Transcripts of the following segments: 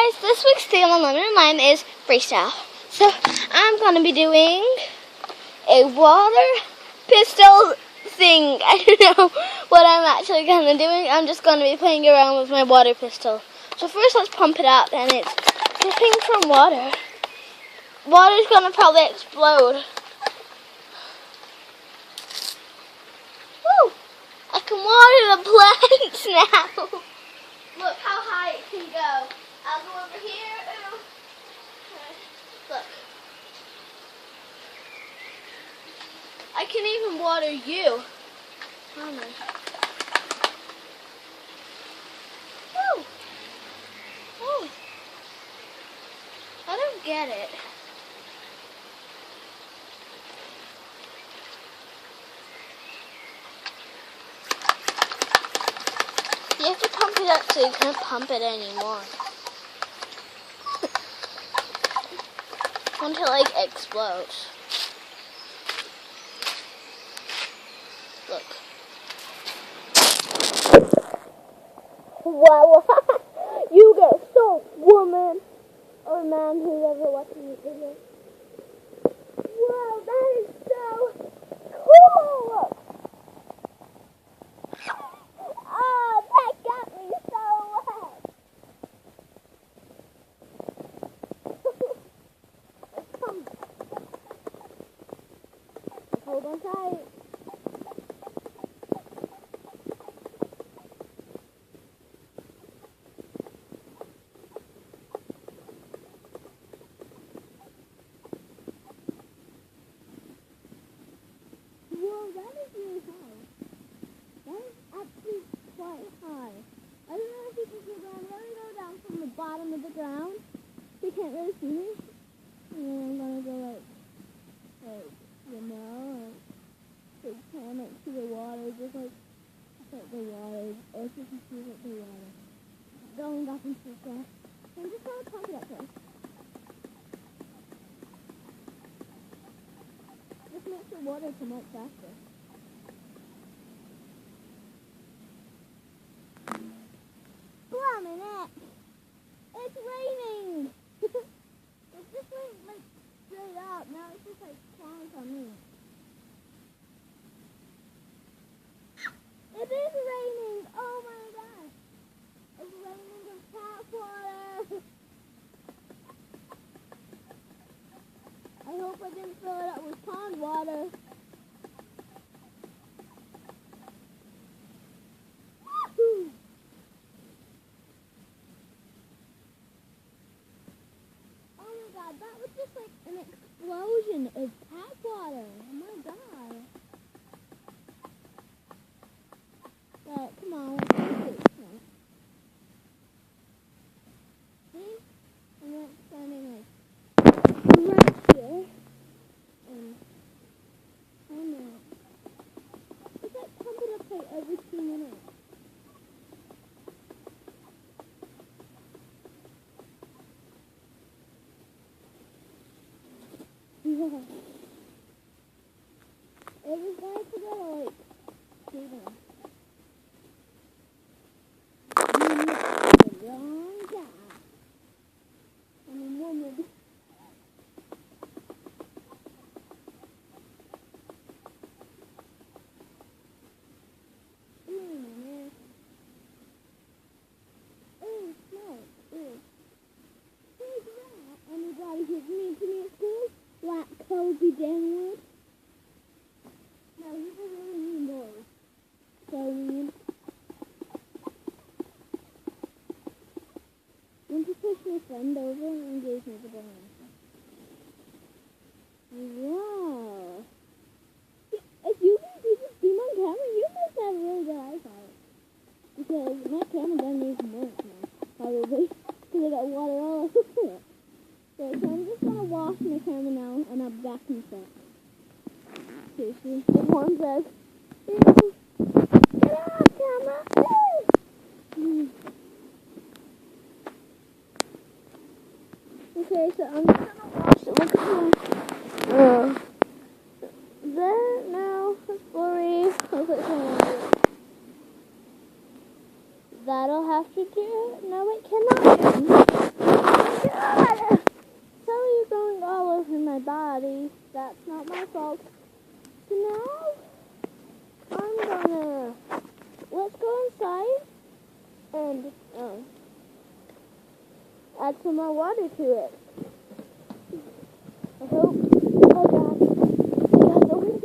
guys, this week's theme on Lemon and Lime is freestyle. So I'm going to be doing a water pistol thing. I don't know what I'm actually going to be doing. I'm just going to be playing around with my water pistol. So first let's pump it up, and it's dripping from water. Water's going to probably explode. Woo! I can water the plants now. Look how high it can go. I'll go over here. Ooh. Look. I can even water you. Woo! Oh. I don't get it. You have to pump it up so you can't pump it anymore. Until it explodes. Look. Wow. You get soaked, woman. Or man, who's ever watching this video. Wow, that is so cool. Oh, that got me so wet. Hold on tight. Whoa, that is really high. That is actually quite high. I don't know if you can see, but I'm going to go down from the bottom of the ground. You can't really see me. And then I'm going to go like, you know, climb up to the water, just like the water, or if you can see the water. Going back into the grass. I'm just going to pump it up there. Just makes the water come up faster. Blimey neck! It's raining! It just went like straight up. Now it's just like clowns on me. It is raining! Oh my gosh! It's raining with tap water! I hope I didn't fill it up with pond water. Woo! Oh my god, that was just like an explosion of tap water. Oh my god. Alright, come on. See? And then it's standing like right here. And I don't know. It's like pump it up like every 2 minutes. Yeah. It was nice to go like see them. Wrong guy. I'm a woman. Man. Oh, smoke. Ew. Who's that? Anybody who's mean to me at school? Black Kobe Denwood. No, he's a really mean boy. So mean. When to push my friend over and gave me the banana. Wow. If you can see the steam on camera, you must have really good eyesight. Because my camera doesn't even work now. Probably. Because I got water all over it. So I'm just going to wash my camera now, and I'll be back in a sec. Seriously. If one says, get off, camera! Okay, so I'm just going to wash it. Look at my... There, now, it's blurry. Okay, that'll have to do it. No, it cannot do. add some more water to it. I hope. Oh God. God, the wind.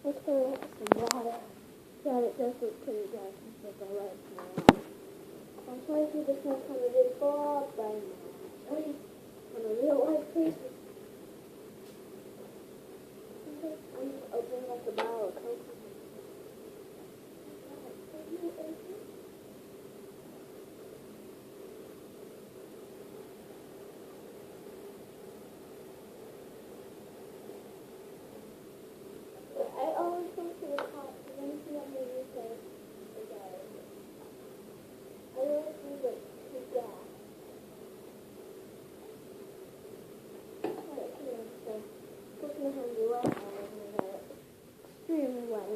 Let's go with some water. God, it does look pretty dark since I light my eyes. I'm trying to see the sun coming in far by now. On a real white face. I'm just opening up the bottle of Coke. I always go to the top because I'm seeing what they say. I always do the gas. Alright, come on, so put my hands wet and extremely wet.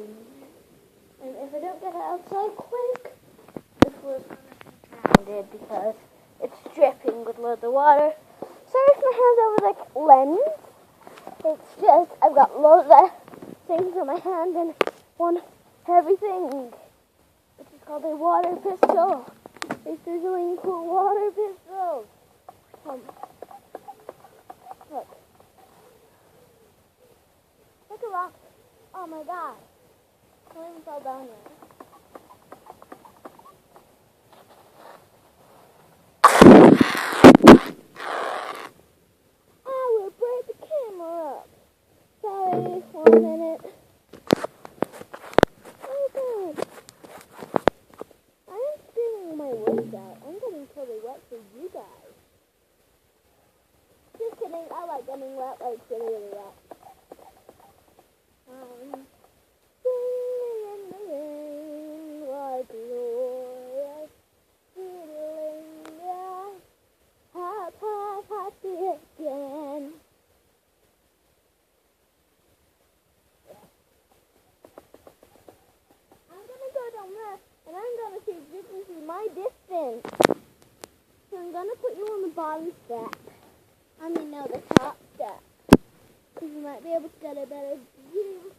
And if I don't get it outside quick, this was grounded because it's dripping with loads of water. Sorry if my hands over the lens. It's just I've got loads of things on my hand and one heavy thing, which is called a water pistol. A sizzling cool water pistol. Look. Look a rock. Oh my God. I even fell down there. I will break the camera up. Sorry, 1 minute. Oh God. I am screaming my words out. I'm getting totally wet for you guys. Just kidding, I like getting wet, like really, really wet. Singing in the rain, like glorious feeling, yeah. Happy again. I'm gonna go down there, and I'm gonna see if this is my distance. So I'm gonna put you on the bottom step. I mean, no, the top step. Because you might be able to get a better view.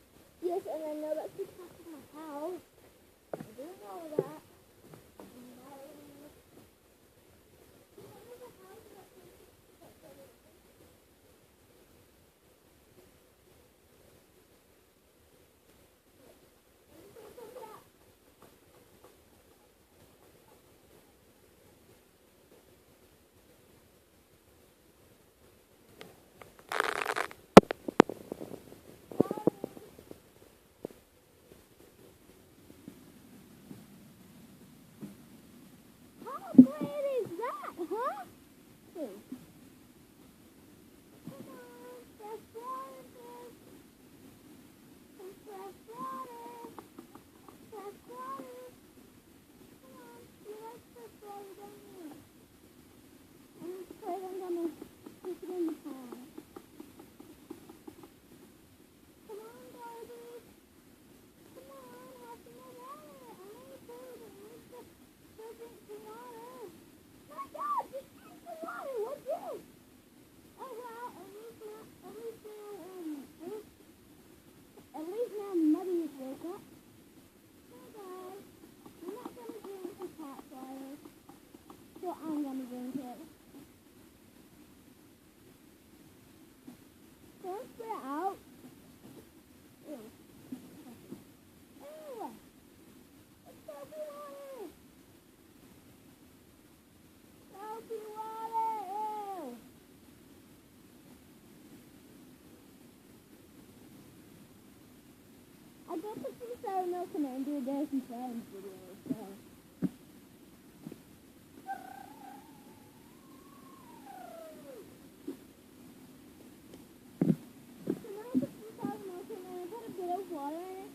Yes, and I know that's the top of my house. I do know that. How great is that, huh? Come on, fresh water, fish. Some fresh water. Fresh water. Come on, you like fresh water, don't you? I'm afraid I'm gonna stick it in the pond. Come on, baby. Come on, have some more water. I need food. I need to drink some water. My God, just drink some water, would you? Oh well, at least now Muddy is woke up. Hey guys, I'm not gonna drink the hot water, so I'm gonna drink it. Don't spit it out. Ew. Ew. It's soapy water. Soapy water. Ew. I go put some sour milk in it and do a Dance and Friends video, so. So now I put some sour milk in it and I put a bit of water in it.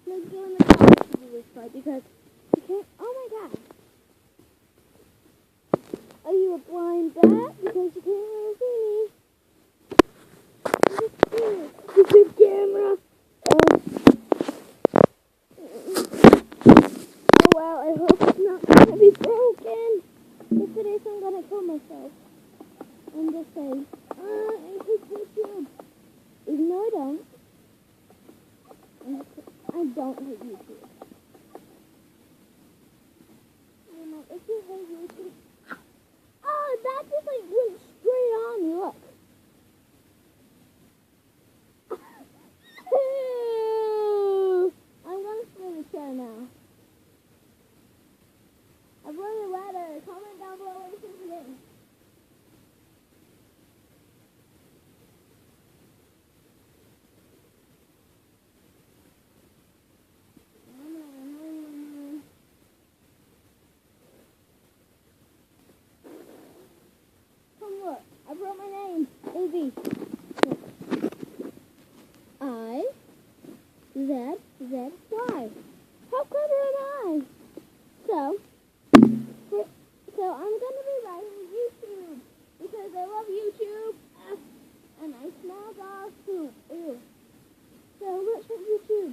Let's go in the car to do this part because you can't. Oh my God. Are you a blind bat? Because you can't really see me. Look at this. This is camera. again. If it is, I'm gonna kill myself. And just say, I hate YouTube. Even though I don't. I don't hate YouTube. You know, if you hate YouTube, oh, that just like went straight on me. Look. I'm gonna spin the chair now. I've run a ladder. Comment down below what you think of it. Come look. I wrote my name. Izzy. I-Z-Z-Y. How clever am I? So I'm going to be writing YouTube because I love YouTube and I smell dog poop. Ew. So let's write YouTube.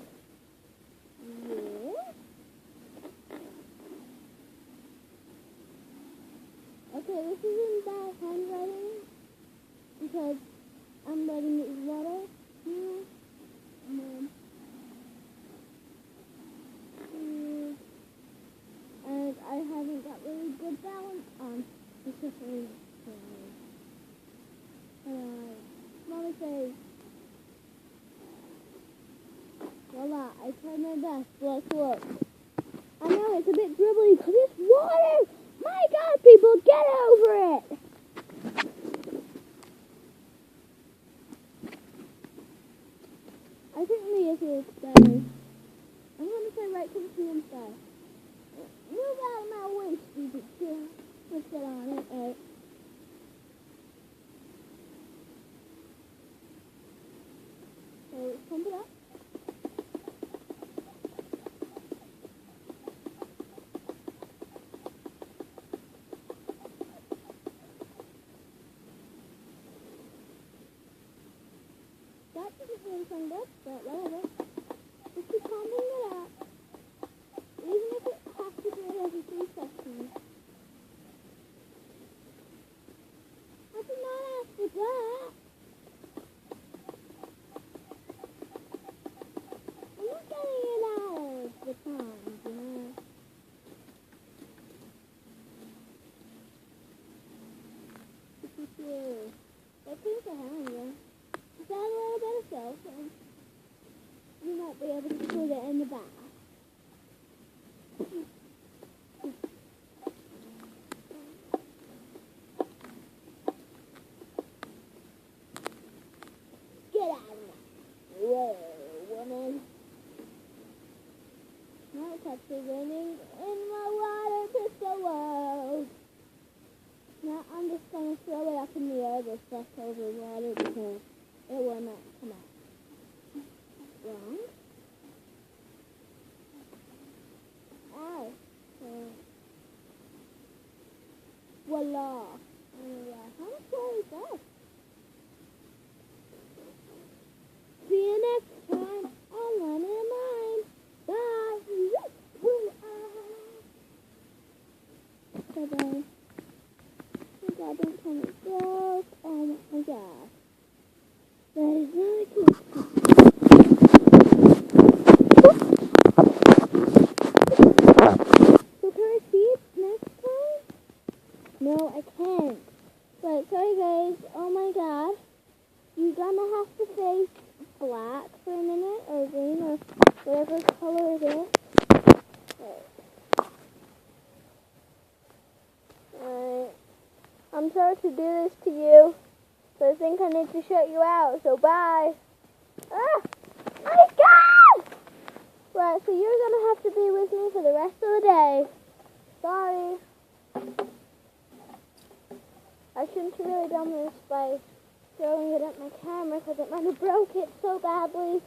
Yeah. Okay, this isn't bad handwriting because I'm writing it with water. And I haven't got really good balance on. It's just really Mommy says, voila, I tried my best. Let's look. I know it's a bit dribbly because it's water. My God, people, get over it. I think Mia feels better. I'm going to say right consume stuff. Move out of my way, stupid kid. Let's get on it. Alright. So let's pump it up. That didn't really sound good, but whatever. Just keep pumping it up. Even if it has to do it every 3 seconds. I did not ask for that. I'm not getting it out of the time, you know. This is true. That seems to happen, yeah. Is that a little bit of soap? You might be able to put it in the bath. Get out of there. Whoa, woman. Now touch the winning in my water pistol world. Now I'm just going to throw it up in the air, this leftover water, because it will not come out. Wrong. Ow. Voila. How much water is that? See you next time on One in Mine. Bye. Bye-bye. Oh God, don't tell me girls. Oh my God. That is really cool. So can I see it next time? No, I can't. But sorry guys. Oh my God. You're gonna have to face black for a minute, or green, or whatever color it is. Alright. I'm sorry to do this to you, but I think I need to shut you out, so bye. Ah! My God! Right, so you're gonna have to be with me for the rest of the day. Sorry. I shouldn't have really done this by throwing it at my camera because it might have broke it so badly,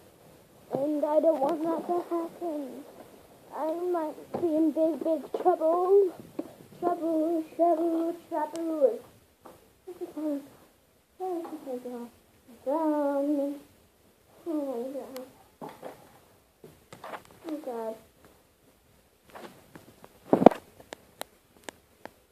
and I don't want that to happen. I might be in big, big trouble. Trouble. What's it called? Oh my God. Oh my God. Oh God.